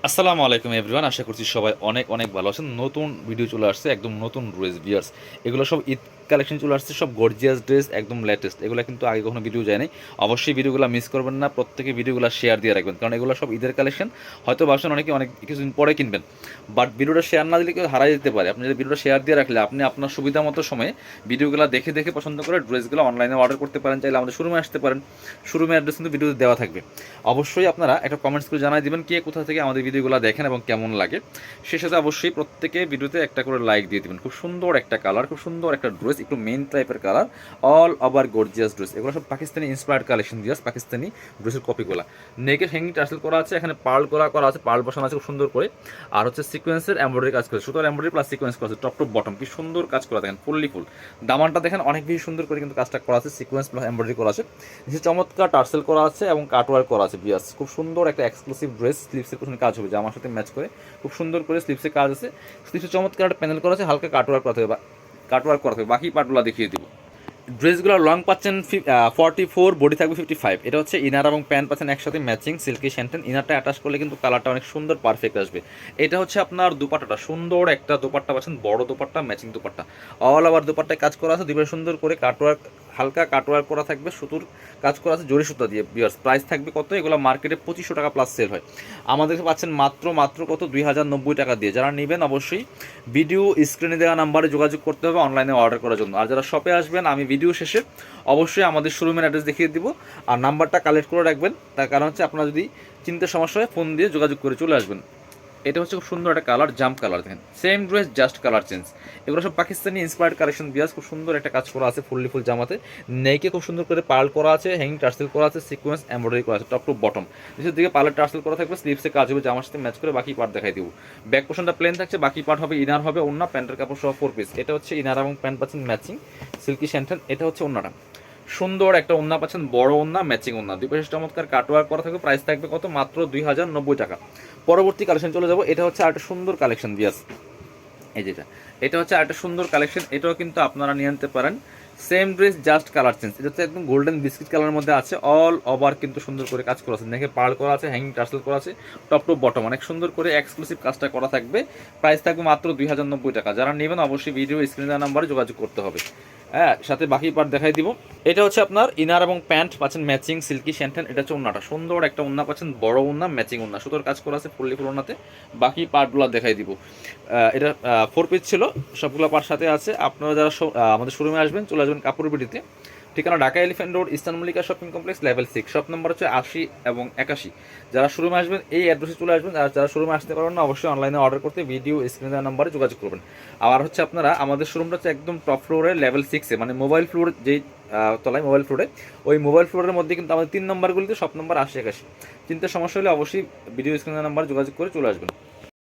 আসসালামু আলাইকুম এভরিওয়ান, আশা করছি সবাই অনেক অনেক ভালো আছেন। নতুন ভিডিও চলে আসছে, একদম নতুন ড্রেস ভিউয়ার্স। এগুলো সব ঈদ কালেকশন চলে আসছে, সব গর্জিয়াস ড্রেস, একদম লেটেস্ট। এগুলো কিন্তু আগে কখনো ভিডিও যায় নাই। অবশ্যই ভিডিওগুলো মিস করবেন না, প্রত্যেকে ভিডিওগুলো শেয়ার দিয়ে রাখবেন, কারণ এগুলো সব ঈদের কালেকশন। হয়তো ভাবছেন অনেকে অনেক কিছুদিন পরে কিনবেন, বাট ভিডিওটা শেয়ার না দিলে কেউ হারাই যেতে পারে। আপনি যদি ভিডিওটা শেয়ার দিয়ে রাখলে আপনি আপনার সুবিধা মতো সময়ে ভিডিওগুলো দেখে দেখে পছন্দ করে ড্রেসগুলো অনলাইনে অর্ডার করতে পারেন। চাইলে আমাদের শোরুমে আসতে পারেন, শোরুমের অ্যাড্রেস কিন্তু ভিডিওতে দেওয়া থাকবে। অবশ্যই আপনারা একটা কমেন্টস করে জানাই দিবেন কে কোথা থেকে আমাদের ভিডিওগুলো দেখেন এবং কেমন লাগে। সে সাথে অবশ্যই প্রত্যেকে ভিডিওতে একটা করে লাইক দিয়ে দিবেন। খুব সুন্দর একটা কালার, খুব সুন্দর একটা ড্রেস, একটু মেন টাইপের colour, all over gorgeous dress. এগুলো সব পাকিস্তানি ইন্সপায়ার্ড কালেকশন দিয়ে পাকিস্তানি ড্রেসের কপিগুলো। নেকে হ্যাঙ্গিং টার্সেল করা আছে, এখানে পার্ল করা আছে, পার্ল বসানো আছে খুব সুন্দর করে। আর হচ্ছে সিকোয়েন্সের এমব্রয়ডারি কাজ করেছে, সুতরাং এমব্রয়ডারি প্লাস সিকোয়েন্স করা আছে, টপ টু বটম কি সুন্দর কাজ করা দেখেন, ফুললি ফুল। দামানটা দেখেন অনেক বেশি সুন্দর করে কিন্তু কাজটা করা আছে, সিকোয়েন্স প্লাস এমব্রয়ডারি করা আছে, নিচে চমৎকার টার্সেল করা আছে এবং কাটওয়ার্ক করা আছে। বিয়াস খুব সুন্দর একটা এক্সক্লুসিভ ড্রেস। স্লিভসের পিছনে কাজ হবে, জামার সাথে ম্যাচ করে খুব সুন্দর করে স্লিভসে কাজ আছে। স্লিভসে চমৎকার একটা প্যানেল করা আছে, হালকা কাটওয়ার্ক করা হবে, বাকি পার্টগুলো দেখিয়ে দিব। ড্রেসগুলোর লং পাচ্ছেন 44, বডি থাকবে 55। এটা হচ্ছে ইনার এবং প্যান্ট পাচ্ছেন একসাথে ম্যাচিং সিল্কি শ্যান্টেন। ইনারটা অ্যাটাচ করলে কিন্তু কালারটা অনেক সুন্দর পারফেক্ট আসবে। এটা হচ্ছে আপনার দুপাট্টাটা, সুন্দর একটা দুপাট্টা পাচ্ছেন, বড় dupatta, matching dupatta, all over দুপাট্টায় কাজ করা আছে, দুটো সুন্দর করে কাটওয়ার্ক, হালকা কাটওয়ার্ক করা থাকবে, সুতোর কাজ করা আছে জরি সুতা দিয়ে। বিয়ার্স প্রাইস থাকবে কত? এগুলো মার্কেটে 2500 টাকা প্লাস সেল হয়, আমাদের পাচ্ছেন মাত্র কত 2090 টাকা দিয়ে। যারা নেবেন অবশ্যই ভিডিও স্ক্রিনে দেওয়া নাম্বারে যোগাযোগ করতে হবে অনলাইনে অর্ডার করার জন্য। আর যারা শপে আসবেন আমি ভিডিও শেষে অবশ্যই আমাদের শোরুমের অ্যাড্রেস দেখিয়ে দিব, আর নাম্বারটা কালেক্ট করে রাখবেন। তার কারণ হচ্ছে আপনারা যদি চিনতে সমস্যা হয় ফোন দিয়ে যোগাযোগ করে চলে আসবেন। এটা হচ্ছে খুব সুন্দর একটা কালার, জাম্প কালার দেখেন, same dress just colour change. এগুলো সব পাকিস্তানি ইন্সপায়ার্ড কালেকশন। বিয়াস খুব সুন্দর একটা কাজ করা আছে, ফুললি ফুল জামাতে, নেকে খুব সুন্দর করে পার্ল করা আছে, হ্যাঙ্গিং টার্সেল করা আছে, সিকোয়েন্স এমব্রয়ডারি করা আছে টপ টু বটম। নিচের দিকে পার্লার টার্সেল করা থাকবে, স্লিভসে কাজ হবে, জামার সাথে ম্যাচ করে বাকি পার্ট দেখাই দিব। ব্যাক পোর্শনটা প্লেন থাকছে, বাকি পার্ট হবে ইনার হবে, ওন্না প্যান্টের কাপড় সহ 4 পিস। এটা হচ্ছে ইনার এবং প্যান্ট পাচ্ছেন ম্যাচিং সিল্কি শ্যান্টেন। এটা হচ্ছে ওন্নাটা, সুন্দর একটা ওন্না পাচ্ছেন, বড় ওন্না, ম্যাচিং ওন্না, দুই পাশে চমৎকার কাটওয়ার্ক করা থাকবে। প্রাইস থাকবে কত? মাত্র 2090 টাকা। পরবর্তী কালেকশন চলে যাবো। এটা হচ্ছে আরেকটা সুন্দর কালেকশন বিয়াস, এই যেটা, এটা হচ্ছে আরেকটা সুন্দর কালেকশন। এটাও কিন্তু আপনারা নিয়ে আনতে পারেন, same dress just colour change. এটা হচ্ছে একদম গোল্ডেন বিস্কিট কালারের মধ্যে আছে, অল ওভার কিন্তু সুন্দর করে কাজ করা আছে, দেখে পার্ল করা আছে, হ্যাঙ্গিং টার্সেল করা আছে, টপ টু বটম অনেক সুন্দর করে এক্সক্লুসিভ কাজটা করা থাকবে। প্রাইস থাকবে মাত্র 2090 টাকা। যারা নেবেন অবশ্যই ভিডিও স্ক্রিনে দেওয়া নাম্বারে যোগাযোগ করতে হবে। হ্যাঁ, সাথে বাকি পার্ট দেখাই দিব। এটা হচ্ছে আপনার ইনার এবং প্যান্ট পাচ্ছেন ম্যাচিং সিল্কি শ্যান্টেন। এটা হচ্ছে ওন্নাটা, সুন্দর একটা ওন্না পাচ্ছেন, বড় ওন্না, ম্যাচিং ওন্না, সুতোর কাজ করা আছে ফুললি ফুল ওন্নাতে। বাকি পার্টগুলো দেখাই দিব। এটা 4 পিস ছিল, সবগুলো পার্ট সাথে আছে। আপনারা যারা আমাদের শোরুমে আসবেন চলে আসবেন কাপড় বিডিতে, ঠিকানা Dhaka elephant road, eastern Mallika shopping complex, level 6, shop number হচ্ছে 80 এবং 81। যারা শোরুমে আসবেন এই অ্যাড্রেসে চলে আসবেন। আর যারা শোরুমে আসতে পারবেন না অবশ্যই অনলাইনে অর্ডার করতে ভিডিও স্ক্রিনে দেওয়া নাম্বারে যোগাযোগ করবেন। আর হচ্ছে আপনারা আমাদের শোরুমটা হচ্ছে একদম টপ ফ্লোরে লেভেল 6-এ, মানে মোবাইল ফ্লোর যেই তলায় মোবাইল ফ্লোরে, ওই মোবাইল ফ্লোরের মধ্যে কিন্তু আমাদের 3 নম্বরগুলিতে শপ নম্বর 80 81। চিন্তার সমস্যা হলে অবশ্যই ভিডিও স্ক্রিনে দেওয়া নাম্বারে যোগাযোগ করে চলে আসবেন।